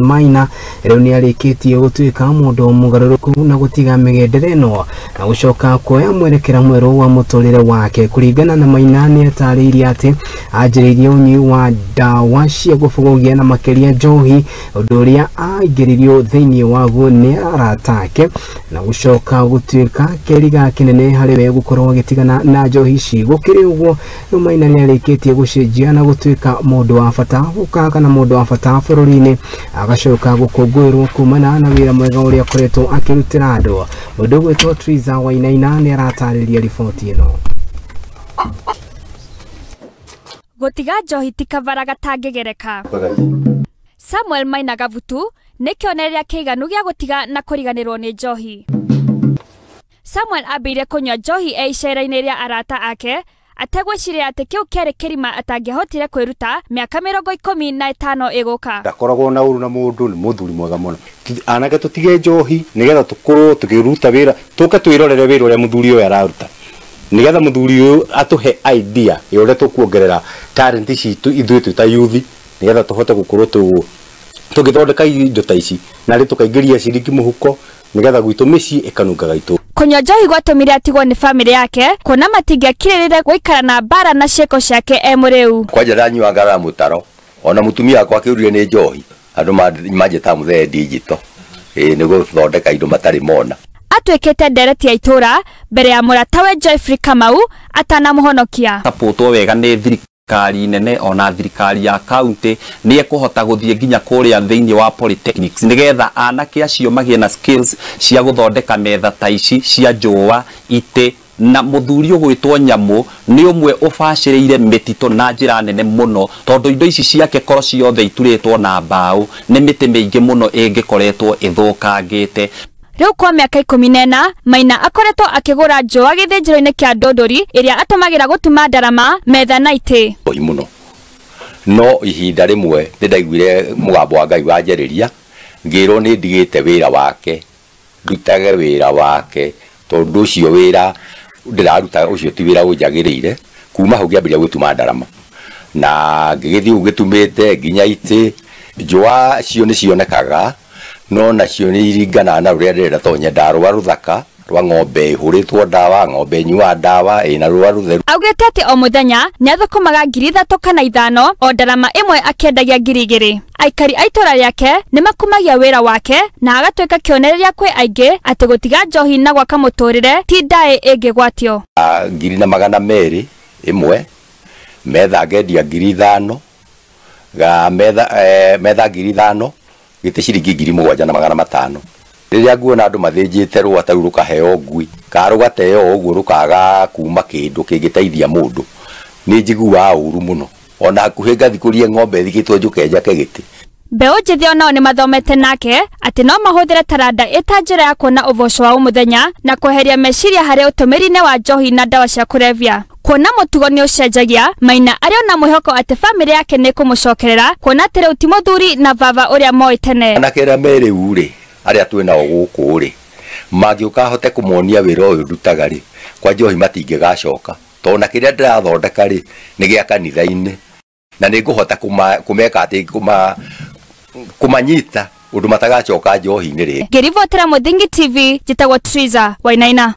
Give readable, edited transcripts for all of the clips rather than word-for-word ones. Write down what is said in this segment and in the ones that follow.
Maina rĩu nĩ arĩkĩtie gũtuĩka mũndũ mũgarũrũku na gũtiga mĩgendere ĩno na gũcoka kuoya mwerekera mwerũ wa mũtũrĩre wake. Kũringana na Maina nĩ atarĩirie atĩ anjĩrĩirie ũnyui wa ndawa cia gũbũgũgia na makĩria njohi, ũndũ ũrĩa aingĩririo thĩinĩ waguo nĩ arata ake na gũcoka gũtuĩka kĩriga kĩnene harĩ we gũkorwo agĩtigana na njohi ici. Gũkĩrĩ ũguo rĩu Maina nĩ arĩkĩtie gũcenjia na gũtuĩka mũndũ wa bata gũkaka na mũndũ wa bata bũrũri-inĩ, agacoka gũkũngũĩrwo kumana na wĩra mwega ũrĩa akoretwo akĩrutĩra andũ. Mũndũ ũgwĩtwo Triza Wainaina nĩ aratarĩria riboti ĩno. Gũtiga njohi ti kavara gatangĩgereka. Samuel Maina Gavutu nĩ kĩonereria kĩiganu gĩa gũtiga na kũriganĩrwo nĩ njohi. Samuel ambĩire kũnyua njohi icera-inĩ rĩa arata ake ategwĩciria atĩ kĩu kĩarĩ kĩrima atangĩahotire kwĩruta mĩaka 15 ĩgũka. Ndakoragwo na ũru na mũndũ, nĩ mũthuri mwega mũno. Anake tũtige njohi nĩgetha tũkorwo tũkĩruta wĩra, tũke twĩrorere wĩra ũrĩa mũthuri ũyũ araruta, nĩgetha mũthuri ũyũ atũhe idea ya ũrĩa tũkuongerera talent citũ ithuĩ twĩ ta youth, nĩgetha tũhote gũkorwo tũgĩthondeka indo ta ici na rĩ tũkaingĩria ciringi mũhuko nĩgetha gwitũ mĩciĩ ĩkanungaga itũ. Kũnyua njohi gwatũmire atigwo nĩ famĩlĩ yake kuona matingĩakirĩrĩire gũikara na mbara na ciĩko ciake mũrĩu. Kwanja ndanyuaga na mũtaro ona mũtumia wakwa akĩũrire nĩ njohi, andũ manjĩta mũthee digital nĩguo thondeka indo matarĩ mona. Atuĩkĩte ndereti ya itũra mbere ya mũratawe Joyfrey Kamau atanamũhonokia. Sapotwo wega nĩ thirikari nene ona thirikari ya county nĩ ekũhota gũthiĩ nginya kũrĩa thĩinĩ wa polytechnics nĩgetha anake acio magĩe na skills cia gũthondeka metha ta ici cia njũa itĩ, na mũthuri ũgwĩtwo Nyamũ nĩ ũmwe ũbacĩrĩire mĩtitũ na njĩra nene mũno, tondũ indo ici ciake korwo ciothe iturĩtwo na mbaũ nĩ mĩtĩ mĩingĩ mũno ĩngĩkoretwo ĩthũkangĩte. Rĩu kwa mĩaka 14 Maina akoretwo akĩgũra njũa gĩthĩnjĩro-inĩ kĩa Ndũndũri ĩrĩa atũmagĩra gũtuma ndarama, metha na itĩ. Mũno no ihinda rĩmwe nĩndaiguire mũgambo wa Ngai wanjarĩria, ngĩrwo nĩ ndigĩte wĩra wake, ndutage wĩra wake, tondũ ũcio wĩra ndĩraruta ũcio ti wĩra ũnjagĩrĩire. Kuma hau ngĩambĩrĩria gũtuma ndarama na ngĩgĩthiĩ gũgĩtumĩte nginya itĩ. Njũa cio nĩ cionekaga no nacio nĩ iringana na rũrĩa ndĩrenda, to nyenda rũa rũthaka rwa ng'ombe ĩhũrĩtwo ndawa, ng'ombe nyua ndawa ĩna rũa rũtheru. Augĩte atĩ o mũthenya nĩ athũkũmaga 3,000 kana 5 o ndarama ĩmwe akĩendagia 2,000. Aikari a itũra rĩake nĩ makumagia wĩra wake na agatuĩka kĩonereria kwĩ aingĩ atĩ gũtiga njohi na gwaka mũtũrĩre ti ndaĩ ĩngĩgwatio. 200 ĩmwe, metha ngendia 5,000, ga metha 5,000 gĩtĩ ciringi 7,500. Rĩrĩa nguona andũ mathĩnjĩte rũa ta rũ rũkaheo ngui ka rũgateo ũguo rũkaga kuma kĩndũ kĩngĩteithia mũndũ, nĩ njiguaga ũru mũno. Ona hakuhĩ ngathikũrie ng'ombe thikĩtwo njũke njake gĩtĩ. Mbeũ njĩthĩ onao nĩ mathomete nake atĩ no mahũthĩre taranda ĩta njĩra ya kuona ũboco wa mũthenya na kweheria meciria harĩ ũtũmĩri-inĩ wa njohi na ndawa cia kũrebia. Kuona mũtugo nĩ ũcenjagia, Maina arĩ na mwĩhoko atĩ famĩlĩ yake nĩ kũmũcokerera, kuona atĩ rĩu ti mũthuri na baba ũrĩa moĩ tene. Anake arĩa me rĩu rĩ, arĩa twĩnao gũkũ rĩ, mangĩũka hote kũmonia wĩra ũyũ ndutaga rĩ, kwa njohi matingĩgacoka, tondũ na kĩrĩa ndĩrathondeka rĩ nĩ gĩa kanitha-inĩ na nĩ ngũhota kũmeka atĩ kũmanyita ũndũ matagacoka njohi-inĩ rĩ. Ngĩribotera Mũthingi TV, njĩtagwo Triza Wainaina.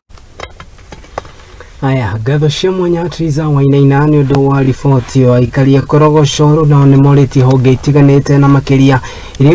Aya, ngatho cia mwanya Triza Wainaina nĩ ũndũ wa riboti ĩyo. Aikari a Korogoco nao nĩ morĩtie honge itiganĩte na makĩria iria